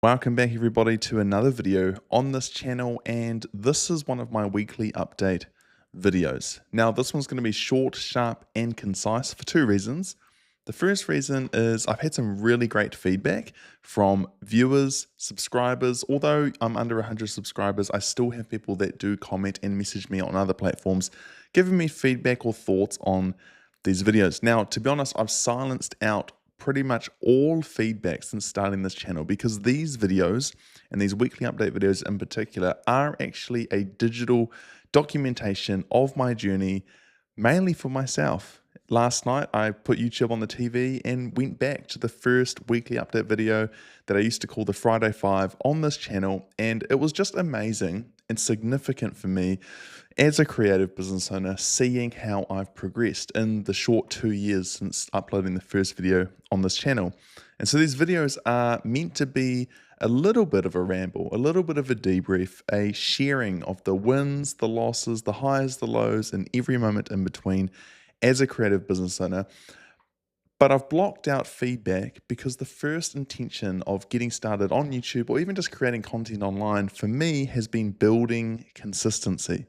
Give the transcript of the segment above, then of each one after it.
Welcome back everybody to another video on this channel, and this is one of my weekly update videos. Now this one's going to be short, sharp and concise for two reasons. The first reason is I've had some really great feedback from viewers, subscribers. Although I'm under 100 subscribers, I still have people that do comment and message me on other platforms giving me feedback or thoughts on these videos. Now, to be honest, I've silenced out pretty much all feedback since starting this channel because these videos and these weekly update videos in particular are actually a digital documentation of my journey, mainly for myself. Last night I put YouTube on the TV and went back to the first weekly update video that I used to call the Friday 5 on this channel, and it was just amazing and significant for me as a creative business owner, seeing how I've progressed in the short 2 years since uploading the first video on this channel. And so these videos are meant to be a little bit of a ramble, a little bit of a debrief, a sharing of the wins, the losses, the highs, the lows, and every moment in between as a creative business owner. But I've blocked out feedback because the first intention of getting started on YouTube or even just creating content online for me has been building consistency.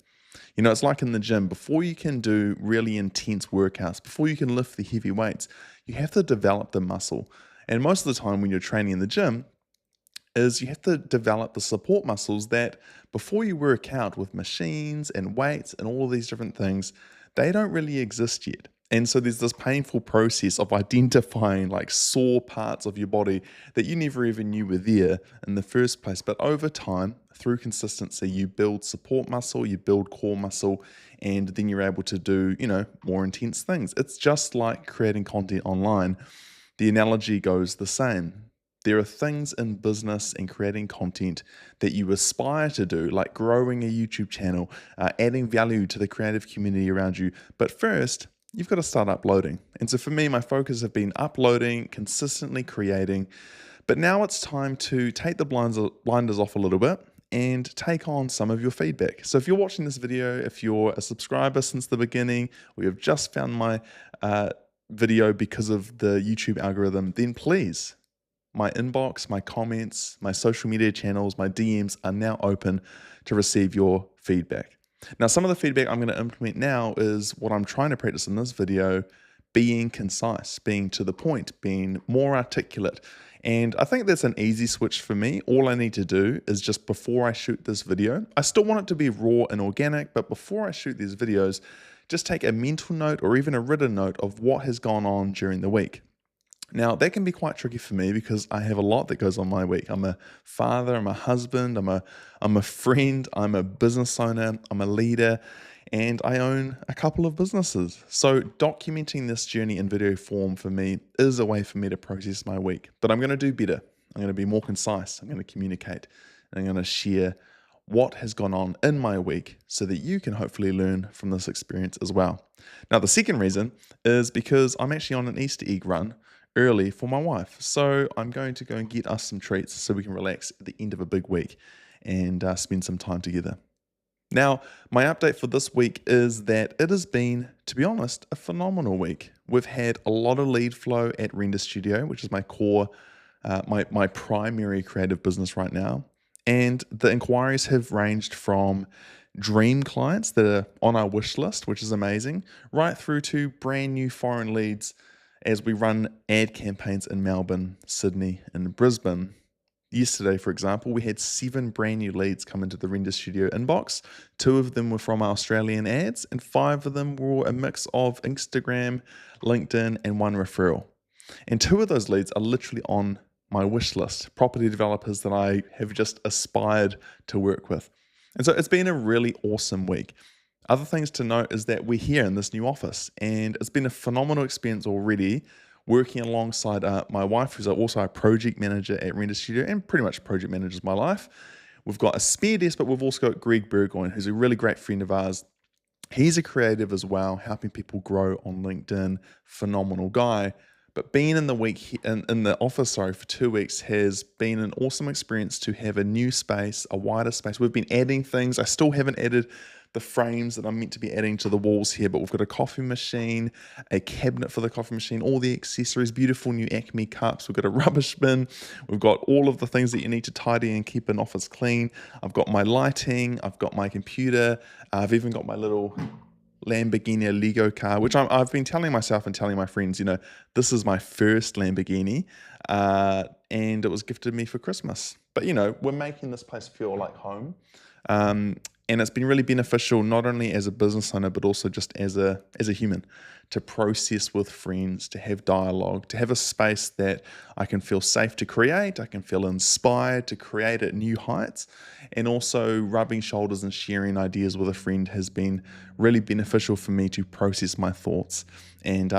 You know, it's like in the gym. Before you can do really intense workouts, before you can lift the heavy weights, you have to develop the muscle. And most of the time when you're training in the gym, is you have to develop the support muscles that before you work out with machines and weights and all of these different things, they don't really exist yet. And so there's this painful process of identifying like sore parts of your body that you never even knew were there in the first place. But over time, through consistency, you build support muscle, you build core muscle, and then you're able to do, more intense things. It's just like creating content online. The analogy goes the same. There are things in business and creating content that you aspire to do, like growing a YouTube channel, adding value to the creative community around you. But first, you've got to start uploading. And so for me, my focus have been uploading, consistently creating. But now it's time to take the blinders off a little bit and take on some of your feedback. So if you're watching this video, if you're a subscriber since the beginning, or you've just found my video because of the YouTube algorithm, then please, my inbox, my comments, my social media channels, my DMs are now open to receive your feedback. Now, some of the feedback I'm going to implement now is what I'm trying to practice in this video: being concise, being to the point, being more articulate. And I think that's an easy switch for me. All I need to do is just before I shoot this video, I still want it to be raw and organic, but before I shoot these videos, just take a mental note or even a written note of what has gone on during the week. Now, that can be quite tricky for me because I have a lot that goes on my week. I'm a father, I'm a husband, I'm a friend, I'm a business owner, I'm a leader, and I own a couple of businesses. So documenting this journey in video form for me is a way for me to process my week. But I'm going to do better. I'm going to be more concise. I'm going to communicate. And I'm going to share what has gone on in my week so that you can hopefully learn from this experience as well. Now, the second reason is because I'm actually on an Easter egg run early for my wife. So I'm going to go and get us some treats so we can relax at the end of a big week and spend some time together. Now, my update for this week is that it has been, to be honest, a phenomenal week. We've had a lot of lead flow at Vera Studio, which is my core, my primary creative business right now. And the inquiries have ranged from dream clients that are on our wish list, which is amazing, right through to brand new foreign leads as we run ad campaigns in Melbourne, Sydney, and Brisbane. Yesterday, for example, we had 7 brand new leads come into the Vera Studio inbox. 2 of them were from our Australian ads, and 5 of them were a mix of Instagram, LinkedIn, and 1 referral. And 2 of those leads are literally on my wish list, property developers that I have just aspired to work with. And so it's been a really awesome week. Other things to note is that we're here in this new office, and it's been a phenomenal experience already working alongside my wife, who's also a project manager at Vera Studio and pretty much project manages my life. We've got a spare desk, but we've also got Greg Burgoyne, who's a really great friend of ours. He's a creative as well, helping people grow on LinkedIn. Phenomenal guy. But being in the in the office, sorry, for 2 weeks has been an awesome experience to have a new space, a wider space. We've been adding things. I still haven't added the frames that I'm meant to be adding to the walls here, but we've got a coffee machine, a cabinet for the coffee machine, all the accessories, beautiful new Acme cups. We've got a rubbish bin. We've got all of the things that you need to tidy and keep an office clean. I've got my lighting. I've got my computer. I've even got my little Lamborghini Lego car, which I've been telling myself and telling my friends, this is my first Lamborghini, and it was gifted me for Christmas. But, we're making this place feel like home. And it's been really beneficial, not only as a business owner, but also just as a human, to process with friends, to have dialogue, to have a space that I can feel safe to create, I can feel inspired to create at new heights, and also rubbing shoulders and sharing ideas with a friend has been really beneficial for me to process my thoughts and,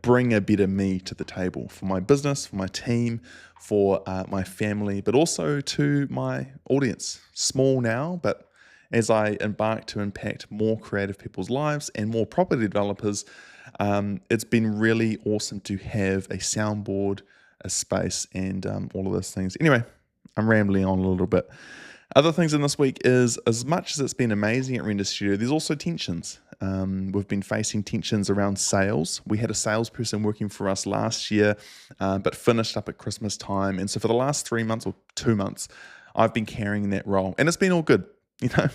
bring a better me to the table for my business, for my team, for my family, but also to my audience. Small now, but as I embark to impact more creative people's lives and more property developers, it's been really awesome to have a soundboard, a space, and all of those things. Anyway, I'm rambling on a little bit. Other things in this week is, as much as it's been amazing at Render Studio, there's also tensions. We've been facing tensions around sales. We had a salesperson working for us last year, but finished up at Christmas time. And so for the last 3 months or 2 months, I've been carrying that role. And it's been all good. A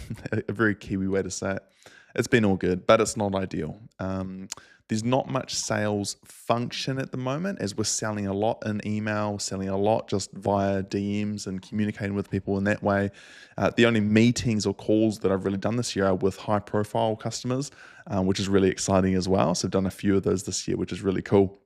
very Kiwi way to say it. It's been all good, but it's not ideal. There's not much sales function at the moment, as we're selling a lot in email, selling a lot just via DMs and communicating with people in that way. The only meetings or calls that I've really done this year are with high profile customers, which is really exciting as well. So I've done a few of those this year, which is really cool.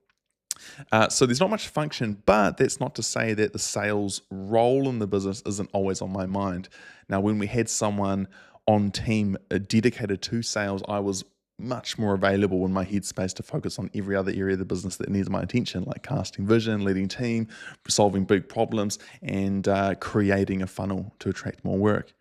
So there's not much function, but that's not to say that the sales role in the business isn't always on my mind. Now, when we had someone on team dedicated to sales, I was much more available in my headspace to focus on every other area of the business that needs my attention, like casting vision, leading team, solving big problems, and creating a funnel to attract more work.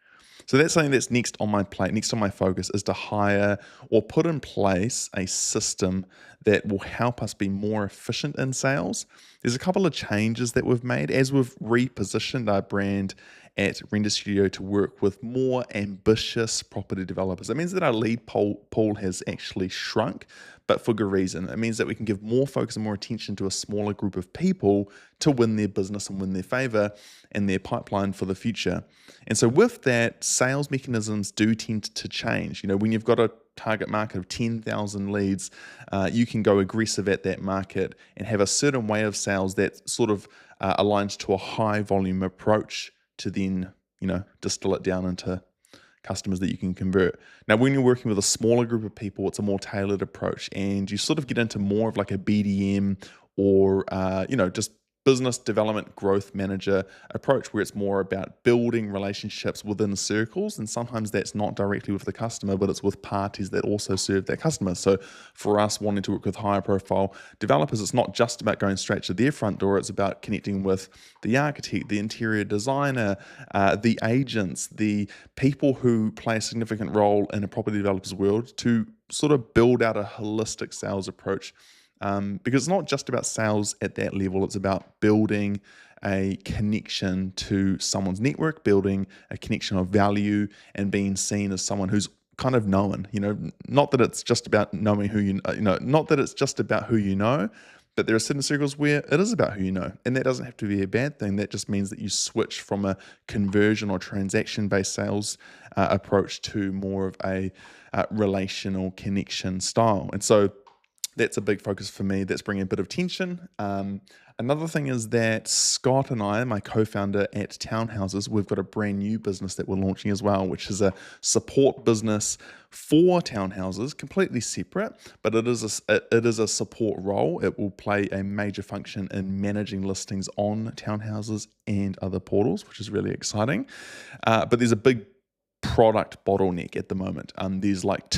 So that's something that's next on my plate, next on my focus, is to hire or put in place a system that will help us be more efficient in sales. There's a couple of changes that we've made as we've repositioned our brand at Render Studio to work with more ambitious property developers. It means that our lead pool has actually shrunk, but for good reason. It means that we can give more focus and more attention to a smaller group of people to win their business and win their favor and their pipeline for the future. And so with that, sales mechanisms do tend to change. When you've got a target market of 10,000 leads, you can go aggressive at that market and have a certain way of sales that sort of aligns to a high volume approach to then, distill it down into customers that you can convert. Now, when you're working with a smaller group of people, it's a more tailored approach, and you sort of get into more of like a BDM or, just business development growth manager approach, where it's more about building relationships within circles. And sometimes that's not directly with the customer, but it's with parties that also serve that customer. So for us wanting to work with higher profile developers, it's not just about going straight to their front door. It's about connecting with the architect, the interior designer, the agents, the people who play a significant role in a property developer's world to sort of build out a holistic sales approach. Because it's not just about sales at that level, it's about building a connection to someone's network, building a connection of value, and being seen as someone who's kind of known. Not that it's just about knowing who not that it's just about who you know, but there are certain circles where it is about who you know, and that doesn't have to be a bad thing. That just means that you switch from a conversion or transaction-based sales approach to more of a relational connection style. And so that's a big focus for me. That's bringing a bit of tension. Another thing is that Scott and I, my co-founder at Townhouses, we've got a brand new business that we're launching as well, which is a support business for townhouses, completely separate, but it is a support role. It will play a major function in managing listings on townhouses and other portals, which is really exciting. But there's a big product bottleneck at the moment. There's like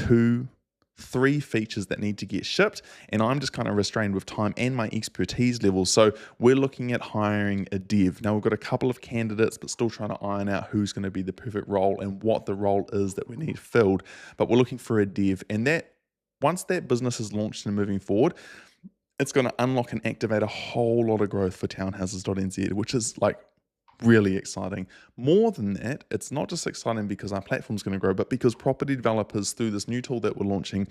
3 features that need to get shipped, and I'm just kind of restrained with time and my expertise level. So we're looking at hiring a dev. Now, we've got a couple of candidates, but still trying to iron out who's going to be the perfect role and what the role is that we need filled. But we're looking for a dev, and that once that business is launched and moving forward, it's going to unlock and activate a whole lot of growth for townhouses.nz, which is like really exciting. More than that, it's not just exciting because our platform's going to grow, but because property developers, through this new tool that we're launching,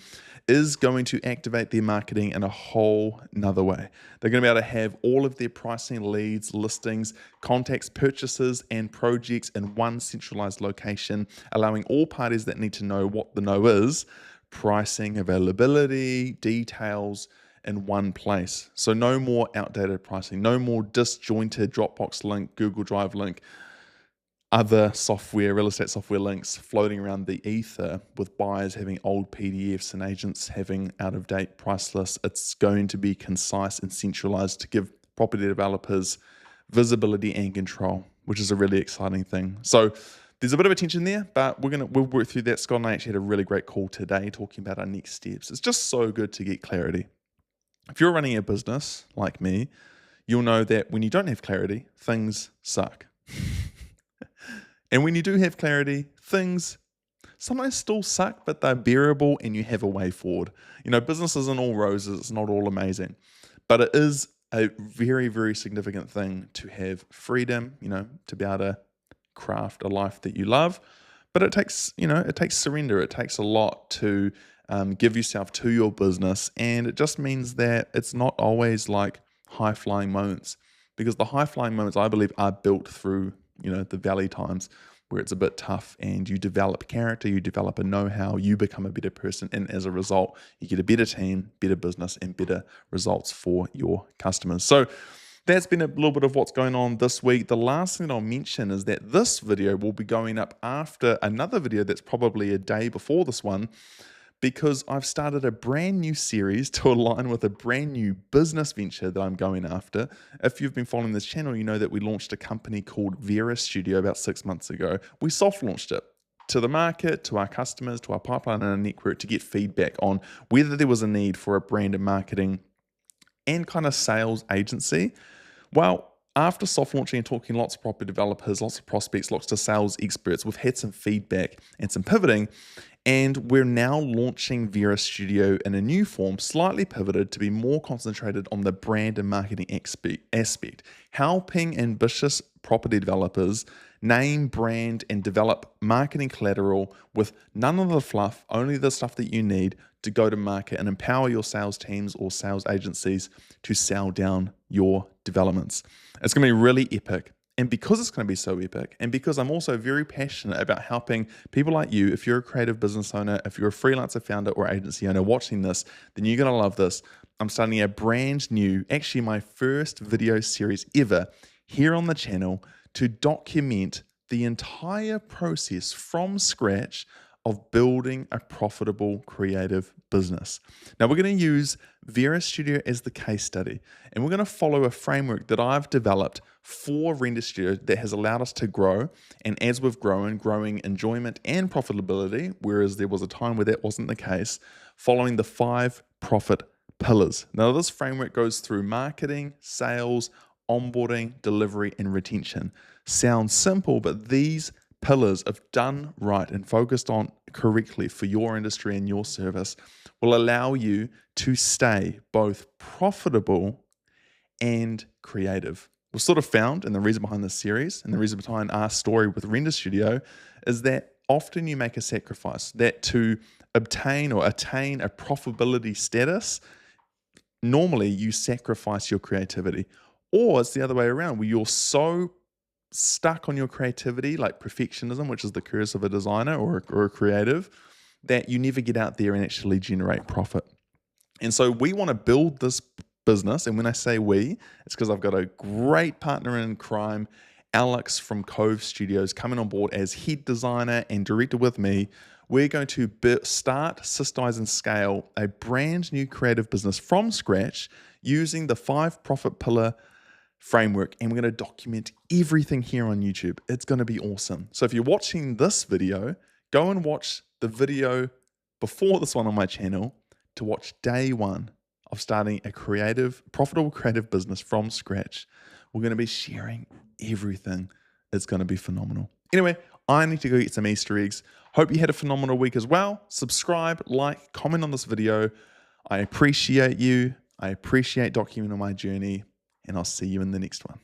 is going to activate their marketing in a whole nother way. They're going to be able to have all of their pricing, leads, listings, contacts, purchases, and projects in one centralized location, allowing all parties that need to know what the know is, pricing, availability, details, in one place. So no more outdated pricing, no more disjointed Dropbox link, Google Drive link, other software, real estate software links floating around the ether with buyers having old PDFs and agents having out-of-date price lists. It's going to be concise and centralized to give property developers visibility and control, which is a really exciting thing. So there's a bit of a tension there, but we'll work through that. Scott and I actually had a really great call today talking about our next steps. It's just so good to get clarity. If you're running a business like me, you'll know that when you don't have clarity, things suck. And when you do have clarity, things sometimes still suck, but they're bearable and you have a way forward. You know, business isn't all roses, it's not all amazing, but it is a very, very significant thing to have freedom, you know, to be able to craft a life that you love. But it takes surrender. It takes a lot to give yourself to your business. And it just means that it's not always like high-flying moments, because the high-flying moments, I believe, are built through, the valley times where it's a bit tough and you develop character, you develop a know-how, you become a better person. And as a result, you get a better team, better business, and better results for your customers. So that's been a little bit of what's going on this week. The last thing I'll mention is that this video will be going up after another video that's probably a day before this one, because I've started a brand new series to align with a brand new business venture that I'm going after. If you've been following this channel, you know that we launched a company called Vera Studio about 6 months ago. We soft launched it to the market, to our customers, to our pipeline and our network to get feedback on whether there was a need for a brand and marketing and kind of sales agency. Well, after soft launching and talking to lots of property developers, lots of prospects, lots of sales experts, we've had some feedback and some pivoting, and we're now launching Vera Studio in a new form, slightly pivoted to be more concentrated on the brand and marketing aspect, helping ambitious property developers name, brand, and develop marketing collateral with none of the fluff, only the stuff that you need to go to market and empower your sales teams or sales agencies to sell down your developments. It's going to be really epic. And because it's going to be so epic, and because I'm also very passionate about helping people like you, if you're a creative business owner, if you're a freelancer founder or agency owner watching this, then you're going to love this. I'm starting a brand new, actually my first video series ever here on the channel to document the entire process from scratch of building a profitable creative business. Now we're going to use Vera Studio as the case study, and we're going to follow a framework that I've developed for Render Studio that has allowed us to grow. And as we've grown, growing enjoyment and profitability, whereas there was a time where that wasn't the case, following the 5 profit pillars. Now this framework goes through marketing, sales, onboarding, delivery, and retention. Sounds simple, but these pillars, if done right and focused on correctly for your industry and your service, will allow you to stay both profitable and creative. We've sort of found, and the reason behind this series and the reason behind our story with Render Studio is that often you make a sacrifice, that to obtain or attain a profitability status, normally you sacrifice your creativity. Or it's the other way around, where you're so stuck on your creativity, like perfectionism, which is the curse of a designer or a creative, that you never get out there and actually generate profit. And so we want to build this business. And when I say we, it's because I've got a great partner in crime, Alex from Cove Studios, coming on board as head designer and director with me. We're going to start, systemize, and scale a brand new creative business from scratch using the 5 profit pillar framework, and we're going to document everything here on YouTube. It's going to be awesome. So if you're watching this video, go and watch the video before this one on my channel to watch day 1 of starting a profitable creative business from scratch. We're going to be sharing everything. It's going to be phenomenal. Anyway, I need to go get some Easter eggs. Hope you had a phenomenal week as well. Subscribe, like, comment on this video. I appreciate you. I appreciate documenting my journey, and I'll see you in the next one.